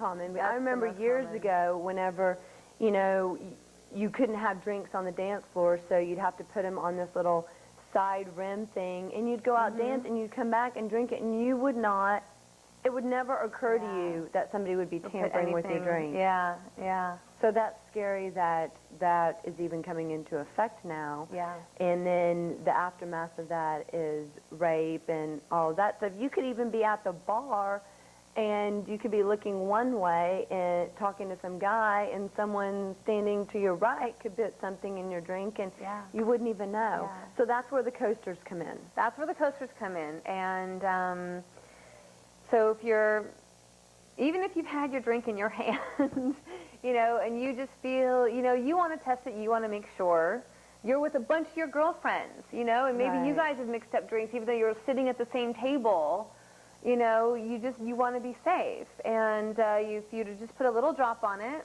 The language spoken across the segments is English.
common. I remember years ago whenever, you know, you couldn't have drinks on the dance floor, so you'd have to put them on this little side rim thing, and you'd go out dance, and you'd come back and drink it, and you would not, it would never occur to you that somebody would be tampering with your drink. Yeah, yeah. So that's scary that that is even coming into effect now. Yeah. And then the aftermath of that is rape and all of that stuff. You could even be at the bar and you could be looking one way and talking to some guy, and someone standing to your right could put something in your drink, and you wouldn't even know. Yeah. So that's where the coasters come in. That's where the coasters come in. And so if you're, even if you've had your drink in your hand, you know, and you just feel, you know, you want to test it, you want to make sure. You're with a bunch of your girlfriends, you know, and maybe you guys have mixed up drinks, even though you're sitting at the same table. You know, you want to be safe, and if you just put a little drop on it,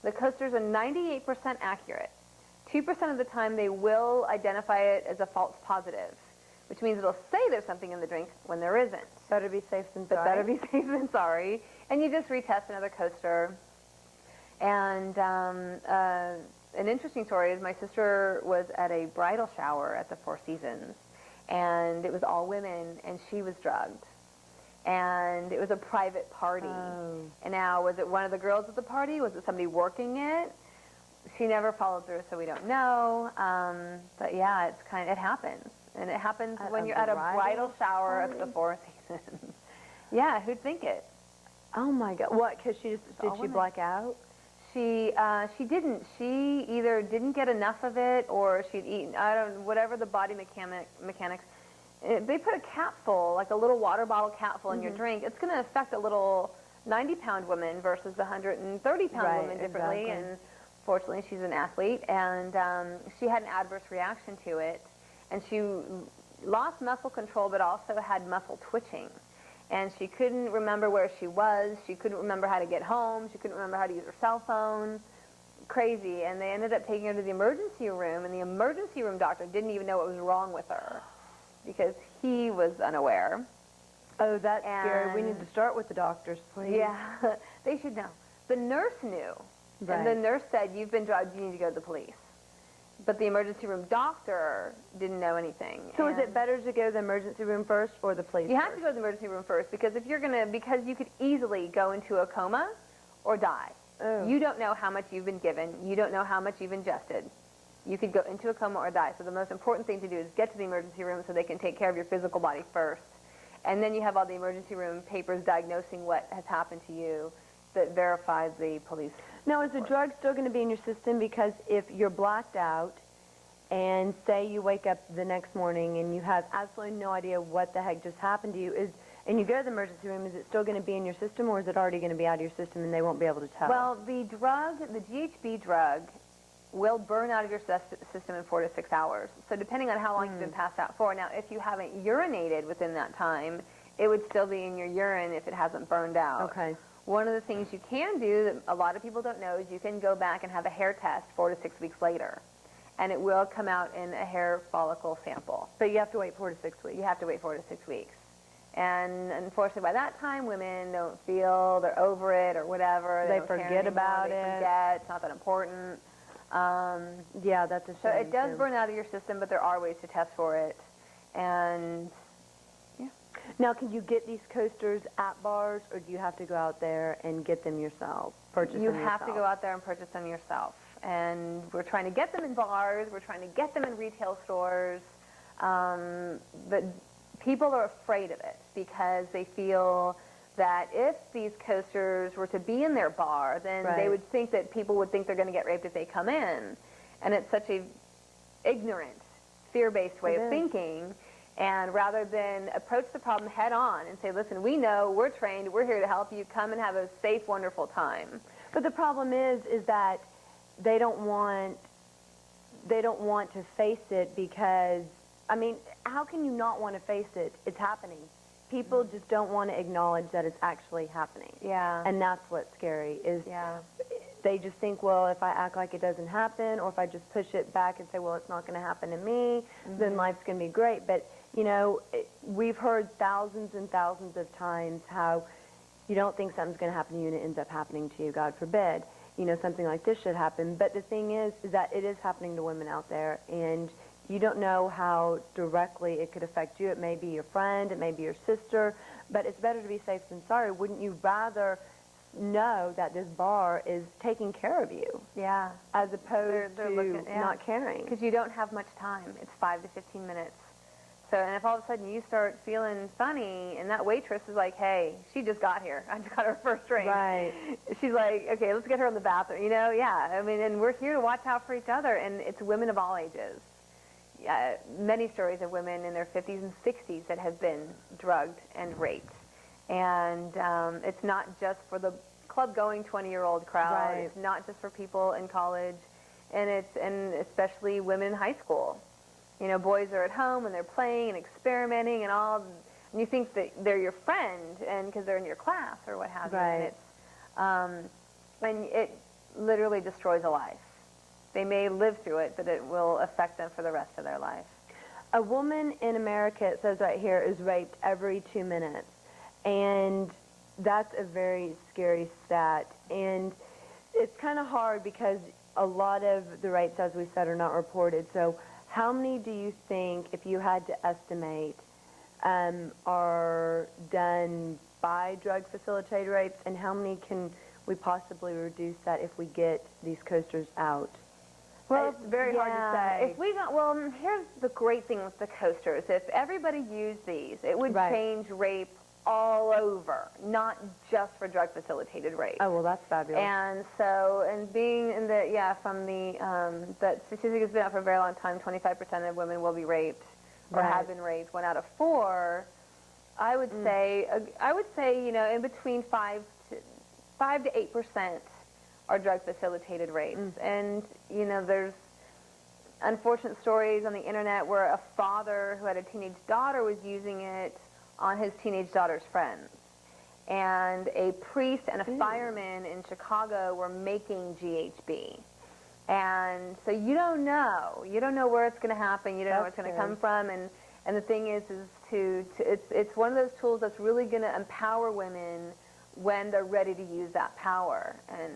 the coasters are 98% accurate. 2% of the time they will identify it as a false positive, which means it'll say there's something in the drink when there isn't. Better be safe than sorry. But better be safe than sorry. And you just retest another coaster. And an interesting story is my sister was at a bridal shower at the Four Seasons, and it was all women, and she was drugged. And it was a private party. Oh. And now, was it one of the girls at the party? Was it somebody working it? She never followed through, so we don't know. But yeah, it happens. And it happens when you're at a bridal shower at the Four Seasons. Yeah, who'd think it? Oh my God! What? Because did she black out? She didn't. She either didn't get enough of it, or she'd eaten, whatever the body mechanics. They put a capsule, like a little water bottle capsule in your drink. It's going to affect a little 90-pound woman versus the 130-pound woman differently. Exactly. And fortunately, she's an athlete, and she had an adverse reaction to it. And she lost muscle control, but also had muscle twitching. And she couldn't remember where she was. She couldn't remember how to get home. She couldn't remember how to use her cell phone. Crazy. And they ended up taking her to the emergency room, and the emergency room doctor didn't even know what was wrong with her, because he was unaware. Oh, that's scary. We need to start with the doctors, please. Yeah, they should know. The nurse knew, and the nurse said, "You've been drugged, you need to go to the police." But the emergency room doctor didn't know anything. So is it better to go to the emergency room first or the police You have to go to the emergency room first, because if you're because you could easily go into a coma or die. Oh. You don't know how much you've been given. You don't know how much you've ingested. You could go into a coma or die. So the most important thing to do is get to the emergency room so they can take care of your physical body first. And then you have all the emergency room papers diagnosing what has happened to you that verifies the police. Now, is the drug still going to be in your system? Because if you're blacked out and say you wake up the next morning and you have absolutely no idea what the heck just happened to you, and you go to the emergency room, is it still going to be in your system, or is it already going to be out of your system and they won't be able to tell? Well, the GHB drug, will burn out of your system in 4 to 6 hours. So depending on how long you've been passed out for. Now, if you haven't urinated within that time, it would still be in your urine if it hasn't burned out. Okay. One of the things you can do that a lot of people don't know is you can go back and have a hair test 4 to 6 weeks later. And it will come out in a hair follicle sample. But you have to wait 4 to 6 weeks. You have to wait 4 to 6 weeks. And unfortunately, by that time, women don't feel, they're over it or whatever. They forget about it. They forget, it's not that important. Yeah, that's a shame. So it does burn out of your system, but there are ways to test for it. And yeah. Now, can you get these coasters at bars, or do you have to go out there and get them yourself? You have to go out there and purchase them yourself. And we're trying to get them in bars. We're trying to get them in retail stores. But people are afraid of it because they feel that if these coasters were to be in their bar, then they would think that people would think they're going to get raped if they come in. And it's such a ignorant, fear-based way of thinking. And rather than approach the problem head on and say, listen, we know, we're trained, we're here to help you, come and have a safe, wonderful time. But the problem is that they don't want to face it because, I mean, how can you not want to face it? It's happening. People just don't want to acknowledge that it's actually happening. Yeah. And that's what's scary is they just think, well, if I act like it doesn't happen, or if I just push it back and say, well, it's not going to happen to me, then life's going to be great. But, you know, we've heard thousands and thousands of times how you don't think something's going to happen to you and it ends up happening to you, God forbid. You know, something like this should happen. But the thing is that it is happening to women out there, and you don't know how directly it could affect you. It may be your friend, it may be your sister, but it's better to be safe than sorry. Wouldn't you rather know that this bar is taking care of you? Yeah. As opposed They're to looking, yeah. not caring. Because you don't have much time. It's 5 to 15 minutes. So, and if all of a sudden you start feeling funny, and that waitress is like, hey, she just got here. I just got her first drink. Right. She's like, okay, let's get her in the bathroom. You know, yeah. I mean, and we're here to watch out for each other, and it's women of all ages. Many stories of women in their 50s and 60s that have been drugged and raped. And it's not just for the club-going 20-year-old crowd. Right. It's not just for people in college, and especially women in high school. You know, boys are at home and they're playing and experimenting and all, and you think that they're your friend, and because they're in your class or what have you. Right. And it literally destroys a life. They may live through it, but it will affect them for the rest of their life. A woman in America, it says right here, is raped every 2 minutes. And that's a very scary stat. And it's kind of hard because a lot of the rapes, as we said, are not reported. So how many do you think, if you had to estimate, are done by drug-facilitated rapes? And how many can we possibly reduce that if we get these coasters out? Well, it's very hard to say. If we got, well, here's the great thing with the coasters. If everybody used these, it would Right. change rape all over, not just for drug-facilitated rape. Oh, well, that's fabulous. And so, and being in the, from the, that statistic has been out for a very long time, 25% of women will be raped or Right. have been raped. 1 out of 4, I would say, you know, in between 5 to 8% are drug-facilitated rapes. And, you know, there's unfortunate stories on the internet where a father who had a teenage daughter was using it on his teenage daughter's friends. And a priest and a fireman in Chicago were making GHB. And so you don't know where it's going to happen. You don't know where it's going to come from. And the thing is it's one of those tools that's really going to empower women when they're ready to use that power. And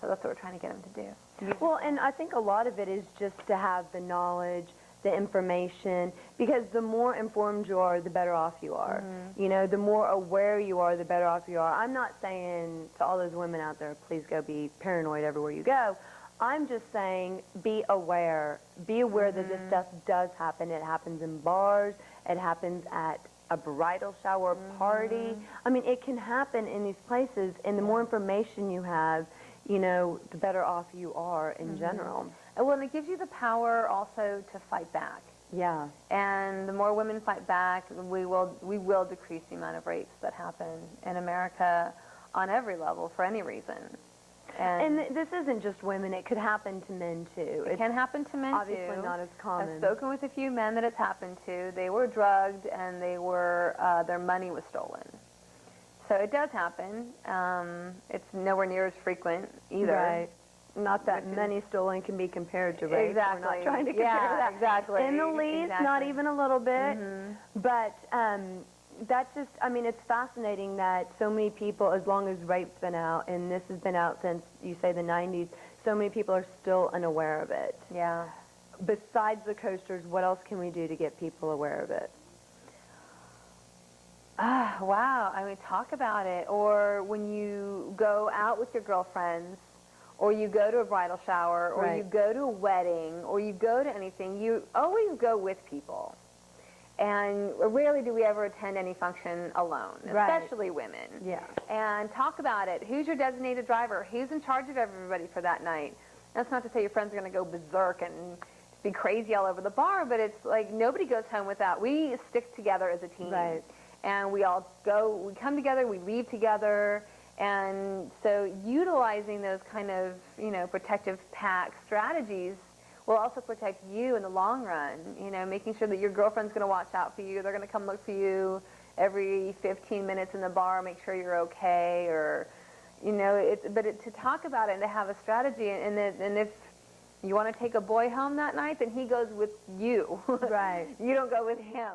so that's what we're trying to get them to do. Well, and I think a lot of it is just to have the knowledge, the information, because the more informed you are, the better off you are. You know, the more aware you are, the better off you are. I'm not saying to all those women out there, please go be paranoid everywhere you go. I'm just saying be aware. Be aware that this stuff does happen. It happens in bars. It happens at a bridal shower party. I mean, it can happen in these places, and the more information you have, you know, the better off you are in general. Well, and it gives you the power also to fight back. Yeah. And the more women fight back, we will decrease the amount of rapes that happen in America on every level for any reason. And this isn't just women. It could happen to men, too. It can happen to men, too. Obviously not as common. I've spoken with a few men that it's happened to. They were drugged, and they were their money was stolen. So it does happen. It's nowhere near as frequent either. Right. Not that money stolen can be compared to rape. Exactly. We're not trying to compare that. Exactly. In the least, not even a little bit. But that's just, I mean, it's fascinating that so many people, as long as rape's been out, and this has been out since, you say, the 90s, so many people are still unaware of it. Yeah. Besides the coasters, what else can we do to get people aware of it? Wow. I mean, talk about it. Or when you go out with your girlfriends, or you go to a bridal shower, or you go to a wedding, or you go to anything, you always go with people. And rarely do we ever attend any function alone, especially women. Yeah. And talk about it. Who's your designated driver? Who's in charge of everybody for that night? That's not to say your friends are going to go berserk and be crazy all over the bar, but it's like nobody goes home without. We stick together as a team. Right. And we all go, we come together, we leave together. And so utilizing those kind of, you know, protective pack strategies will also protect you in the long run. You know, making sure that your girlfriend's going to watch out for you. They're going to come look for you every 15 minutes in the bar, make sure you're okay, or, you know, to talk about it and to have a strategy. And if you want to take a boy home that night, then he goes with you. Right. You don't go with him.